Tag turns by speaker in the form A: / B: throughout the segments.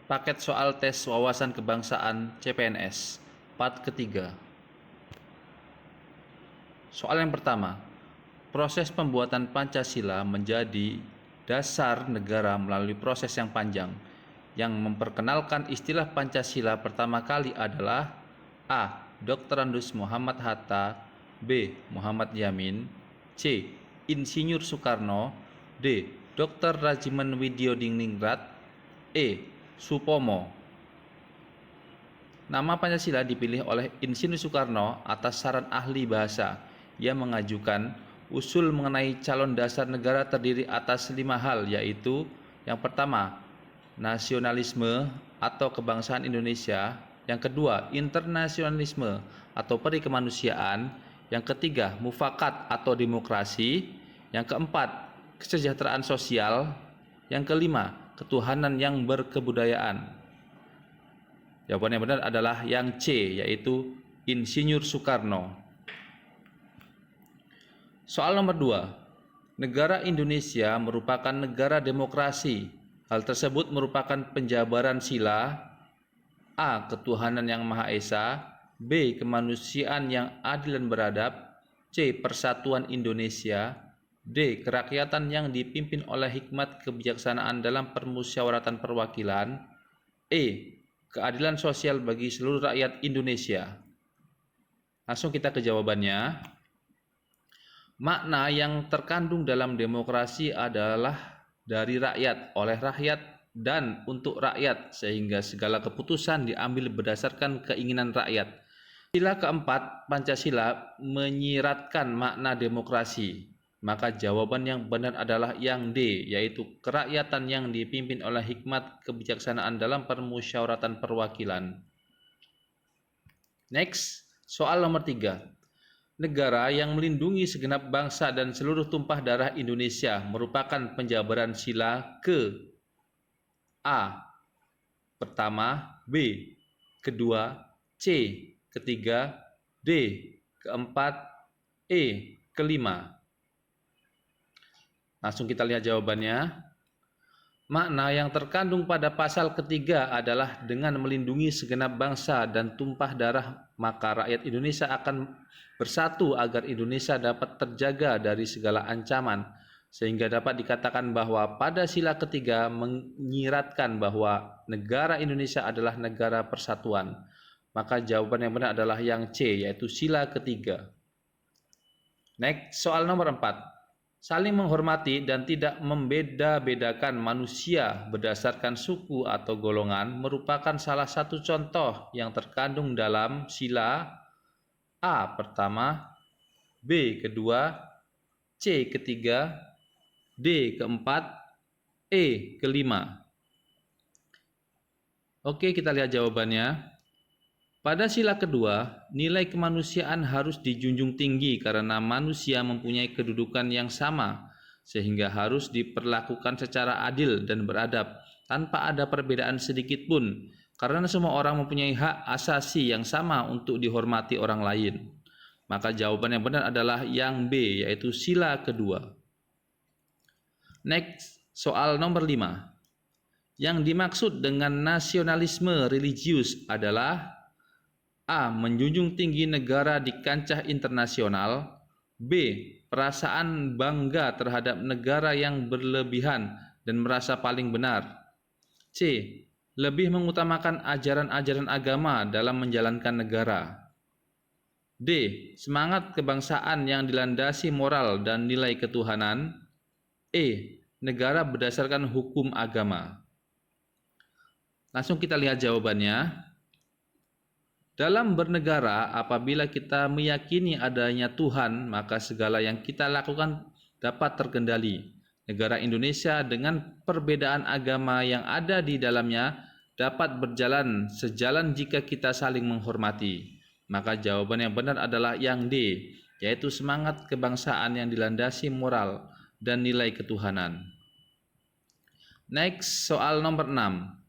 A: Paket soal tes wawasan kebangsaan CPNS, part ketiga. Soal yang pertama, proses pembuatan Pancasila menjadi dasar negara melalui proses yang panjang. Yang memperkenalkan istilah Pancasila pertama kali adalah A. Dr. Andes Muhammad Hatta, B. Muhammad Yamin, C. Insinyur Soekarno, D. Dr. Rajiman Widyodiningrat, E. Supomo. Nama Pancasila dipilih oleh Insinyur Soekarno atas saran ahli bahasa. Ia mengajukan usul mengenai calon dasar negara terdiri atas 5 hal, yaitu yang pertama, nasionalisme atau kebangsaan Indonesia, yang kedua, internasionalisme atau peri kemanusiaan, yang ketiga, mufakat atau demokrasi, yang keempat, kesejahteraan sosial, yang kelima, ketuhanan yang berkebudayaan. Jawaban yang benar adalah yang C, yaitu Insinyur Soekarno. Soal nomor 2. Negara Indonesia merupakan negara demokrasi. Hal tersebut merupakan penjabaran sila A. Ketuhanan yang Maha Esa, B. Kemanusiaan yang adil dan beradab, C. Persatuan Indonesia, D. Kerakyatan yang dipimpin oleh hikmat kebijaksanaan dalam permusyawaratan perwakilan, E. Keadilan sosial bagi seluruh rakyat Indonesia. Langsung kita ke jawabannya. Makna yang terkandung dalam demokrasi adalah dari rakyat, oleh rakyat, dan untuk rakyat, sehingga segala keputusan diambil berdasarkan keinginan rakyat. Sila keempat Pancasila menyiratkan makna demokrasi. Maka jawaban yang benar adalah yang D, yaitu kerakyatan yang dipimpin oleh hikmat kebijaksanaan dalam permusyawaratan perwakilan. Next, soal nomor 3. Negara yang melindungi segenap bangsa dan seluruh tumpah darah Indonesia merupakan penjabaran sila ke A. Pertama, B. Kedua, C. Ketiga, D. Keempat, E. Kelima. Langsung kita lihat jawabannya. Makna yang terkandung pada pasal ketiga adalah dengan melindungi segenap bangsa dan tumpah darah, maka rakyat Indonesia akan bersatu agar Indonesia dapat terjaga dari segala ancaman, sehingga dapat dikatakan bahwa pada sila ketiga menyiratkan bahwa negara Indonesia adalah negara persatuan. Maka jawaban yang benar adalah yang C, yaitu sila ketiga. Next, soal nomor 4. Saling menghormati dan tidak membeda-bedakan manusia berdasarkan suku atau golongan merupakan salah satu contoh yang terkandung dalam sila A. Pertama, B. Kedua, C. Ketiga, D. Keempat, E. Kelima. Oke, kita lihat jawabannya. Pada sila kedua, nilai kemanusiaan harus dijunjung tinggi karena manusia mempunyai kedudukan yang sama, sehingga harus diperlakukan secara adil dan beradab, tanpa ada perbedaan sedikit pun, karena semua orang mempunyai hak asasi yang sama untuk dihormati orang lain. Maka jawaban yang benar adalah yang B, yaitu sila kedua. Next, soal nomor 5. Yang dimaksud dengan nasionalisme religius adalah A. Menjunjung tinggi negara di kancah internasional, B. Perasaan bangga terhadap negara yang berlebihan dan merasa paling benar, C. Lebih mengutamakan ajaran-ajaran agama dalam menjalankan negara, D. Semangat kebangsaan yang dilandasi moral dan nilai ketuhanan, E. Negara berdasarkan hukum agama. Langsung kita lihat jawabannya. Dalam bernegara, apabila kita meyakini adanya Tuhan, maka segala yang kita lakukan dapat terkendali. Negara Indonesia dengan perbedaan agama yang ada di dalamnya dapat berjalan sejalan jika kita saling menghormati. Maka jawaban yang benar adalah yang D, yaitu semangat kebangsaan yang dilandasi moral dan nilai ketuhanan. Next, soal nomor 6.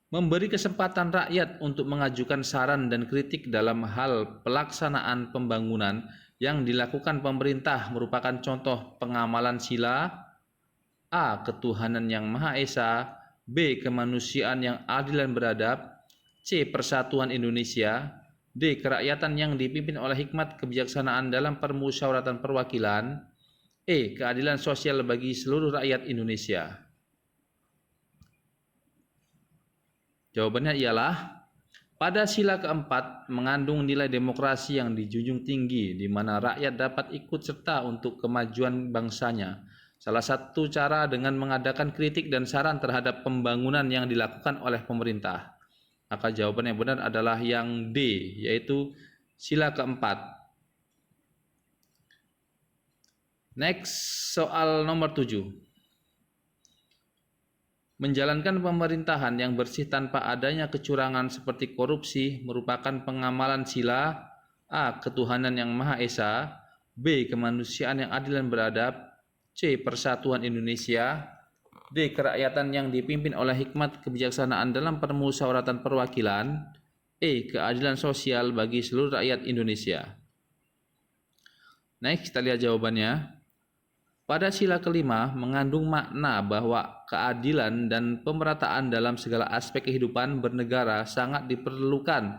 A: Memberi kesempatan rakyat untuk mengajukan saran dan kritik dalam hal pelaksanaan pembangunan yang dilakukan pemerintah merupakan contoh pengamalan sila A. Ketuhanan yang Maha Esa, B. Kemanusiaan yang adil dan beradab, C. Persatuan Indonesia, D. Kerakyatan yang dipimpin oleh hikmat kebijaksanaan dalam permusyawaratan perwakilan, E. Keadilan sosial bagi seluruh rakyat Indonesia. Jawabannya ialah pada sila keempat mengandung nilai demokrasi yang dijunjung tinggi, di mana rakyat dapat ikut serta untuk kemajuan bangsanya. Salah satu cara dengan mengadakan kritik dan saran terhadap pembangunan yang dilakukan oleh pemerintah. Maka jawaban yang benar adalah yang D, yaitu sila keempat. Next, soal nomor 7. Menjalankan pemerintahan yang bersih tanpa adanya kecurangan seperti korupsi merupakan pengamalan sila A. Ketuhanan yang Maha Esa, B. Kemanusiaan yang adil dan beradab, C. Persatuan Indonesia, D. Kerakyatan yang dipimpin oleh hikmat kebijaksanaan dalam permusyawaratan perwakilan, E. Keadilan sosial bagi seluruh rakyat Indonesia. Next, kita lihat jawabannya. Pada sila kelima mengandung makna bahwa keadilan dan pemerataan dalam segala aspek kehidupan bernegara sangat diperlukan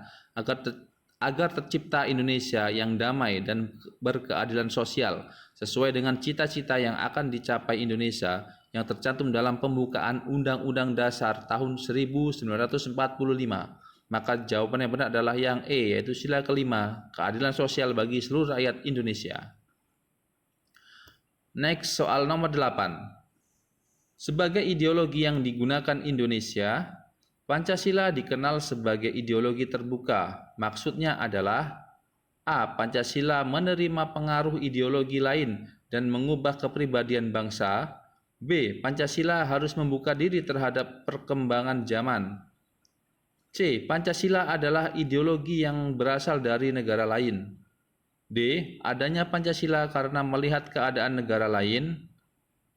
A: agar tercipta Indonesia yang damai dan berkeadilan sosial sesuai dengan cita-cita yang akan dicapai Indonesia yang tercantum dalam pembukaan Undang-Undang Dasar tahun 1945. Maka jawaban yang benar adalah yang E, yaitu sila kelima, keadilan sosial bagi seluruh rakyat Indonesia. Next, soal nomor 8. Sebagai ideologi yang digunakan Indonesia, Pancasila dikenal sebagai ideologi terbuka. Maksudnya adalah A. Pancasila menerima pengaruh ideologi lain dan mengubah kepribadian bangsa. B. Pancasila harus membuka diri terhadap perkembangan zaman. C. Pancasila adalah ideologi yang berasal dari negara lain. D. Adanya Pancasila karena melihat keadaan negara lain.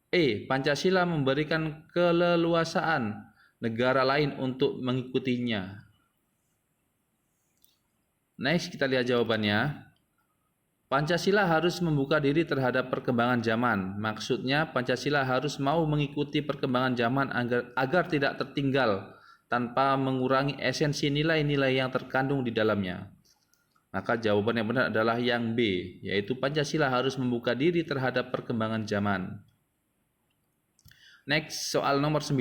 A: E. Pancasila memberikan keleluasaan negara lain untuk mengikutinya. Next, kita lihat jawabannya. Pancasila harus membuka diri terhadap perkembangan zaman. Maksudnya Pancasila harus mau mengikuti perkembangan zaman agar tidak tertinggal tanpa mengurangi esensi nilai-nilai yang terkandung di dalamnya. Maka jawaban yang benar adalah yang B, yaitu Pancasila harus membuka diri terhadap perkembangan zaman. Next, soal nomor 9.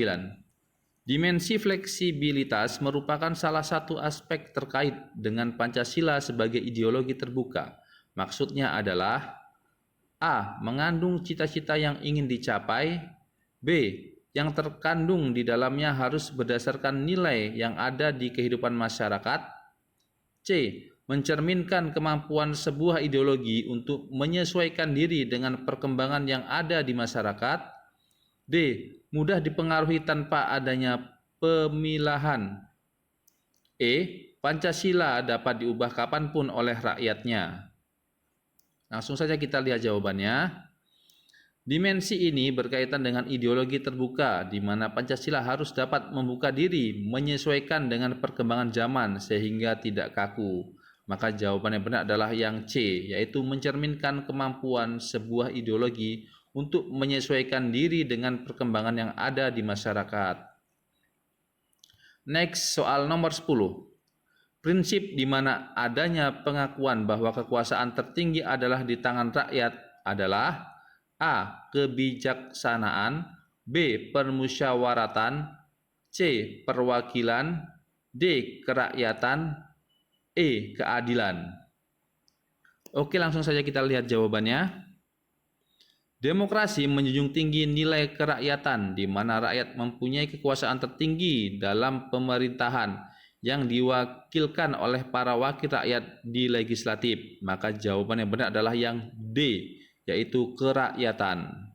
A: Dimensi fleksibilitas merupakan salah satu aspek terkait dengan Pancasila sebagai ideologi terbuka. Maksudnya adalah A. Mengandung cita-cita yang ingin dicapai. B. Yang terkandung di dalamnya harus berdasarkan nilai yang ada di kehidupan masyarakat. C. Mencerminkan kemampuan sebuah ideologi untuk menyesuaikan diri dengan perkembangan yang ada di masyarakat. D. Mudah dipengaruhi tanpa adanya pemilahan. E. Pancasila dapat diubah kapanpun oleh rakyatnya. Langsung saja kita lihat jawabannya. Dimensi ini berkaitan dengan ideologi terbuka, di mana Pancasila harus dapat membuka diri, menyesuaikan dengan perkembangan zaman sehingga tidak kaku. Maka jawaban yang benar adalah yang C, yaitu mencerminkan kemampuan sebuah ideologi untuk menyesuaikan diri dengan perkembangan yang ada di masyarakat. Next, soal nomor 10. Prinsip di mana adanya pengakuan bahwa kekuasaan tertinggi adalah di tangan rakyat adalah A. Kebijaksanaan, B. Permusyawaratan, C. Perwakilan, D. Kerakyatan, E. Keadilan. Oke, langsung saja kita lihat jawabannya. Demokrasi menjunjung tinggi nilai kerakyatan, di mana rakyat mempunyai kekuasaan tertinggi dalam pemerintahan yang diwakilkan oleh para wakil rakyat di legislatif. Maka jawaban yang benar adalah yang D, yaitu kerakyatan.